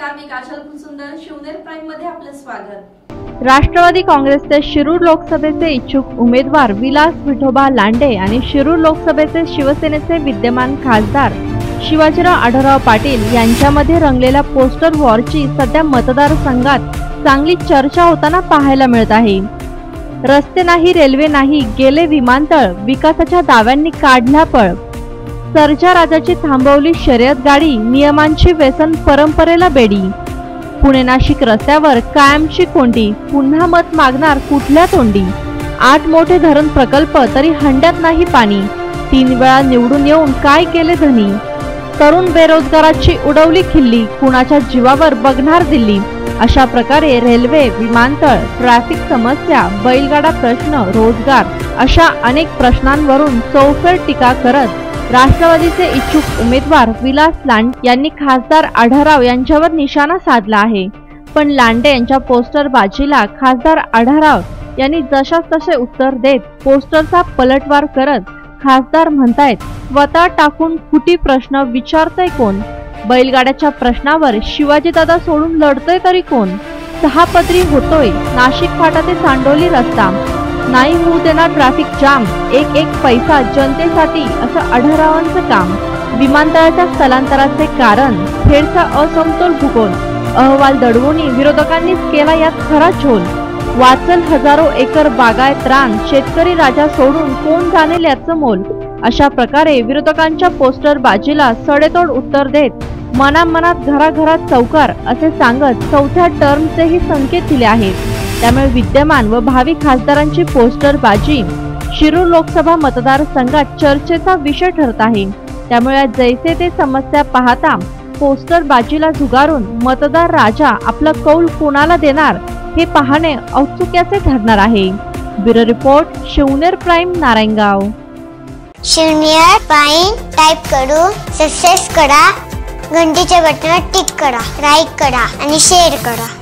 नमस्कार, मी काजल सुंदर शिवनेर प्राइम मध्ये आपलं स्वागत। राष्ट्रवादी काँग्रेसचे शिरूर लोकसभेचे इच्छुक उमेदवार विलास विठोबा लांडे आणि शिरूर लोकसभेचे शिवसेनेचे विद्यमान खासदार शिवाजीराव आढळराव पाटील यांच्यामध्ये रंगलेल्या पोस्टर वॉरची सध्या मतदारसंघात चांगली चर्चा होताना पाहायला मिळत आहे। रस्ते नाही, रेल्वे नाही, गेले विमानतळ, विकासाच्या दाव्यांनी काढला पळ, सर्जा राजाची थांबवली शर्यत गाडी, नियमांची व्यसन परंपरेला बेडी, पुणे नाशिक रस्त्यावर कायमची कोंडी, पुन्हा मत मागणार कुठल्या तोंडी, 8 मोठे धरण प्रकल्प तरी हंड्यात नाही पाणी, 3 वेळा निवडून येऊन काय केले धनी, तरुण बेरोजगाराची उडवली खिल्ली, कुणाच्या जीवावर बघणार दिल्ली। अशा प्रकारे रेल्वे, विमानतळ, ट्रॅफिक समस्या, बैलगाडा प्रश्न, रोजगार अशा अनेक प्रश्नांवरून चौफेर टीका करत राष्ट्रवादीचे इच्छुक उमेदवार विलास लांडे यांनी खासदार आढळराव यांच्यावर निशाणा साधला आहे। पण लांडे यांच्या पोस्टर बाजीला खासदार आढळराव यांनी जशास तसे उत्तर देत पोस्टरचा पलटवार करत खासदार म्हणतायत, स्वतः टाकून फुटी प्रश्न विचारतय कोण, बैलगाड्याच्या प्रश्नावर शिवाजीदादा सोडून लढतोय तरी कोण, 6 पदरी होतोय नाशिक फाटा ते चांडोली रस्ता, नाही होऊ देणार ट्रॅफिक जाम, एक एक पैसा जनतेसाठी असं आढळरावांचं काम, विमानतळाच्या स्थलांतराचे कारण, खेडचा असमतोल भूगोल, अहवाल दडवून विरोधकांनीच केला यात खरा झोल, वाचल हजारो एकर बागायत रान, शेतकरी राजा सोडून कोण जाणेल याचं मोल। अशा प्रकारे विरोधकांच्या पोस्टर बाजीला सडेतोड उत्तर देत मनामनात घराघरात चौकार असे सांगत चौथ्या टर्मचेही संकेत दिले आहेत। त्यामुळे विद्यमान व भावी खासदारांची पोस्टर बाजी शिरूर लोकसभा मतदारसंघात चर्चेचा विषय ठरत आहे। त्यामुळे जैसे ते समस्या पाहता पोस्टर बाजीला झुगारून मतदार राजा आपला कौल कोणाला देणार हे पाहणे औत्सुक्याचे ठरणार आहे। Bureau report, Shivner prime, Narayangaon. Shivner prime type करू सबस्क्राइब करा, घंटीच्या बटनावर टिक करा, लाईक करा आणि शेअर करा।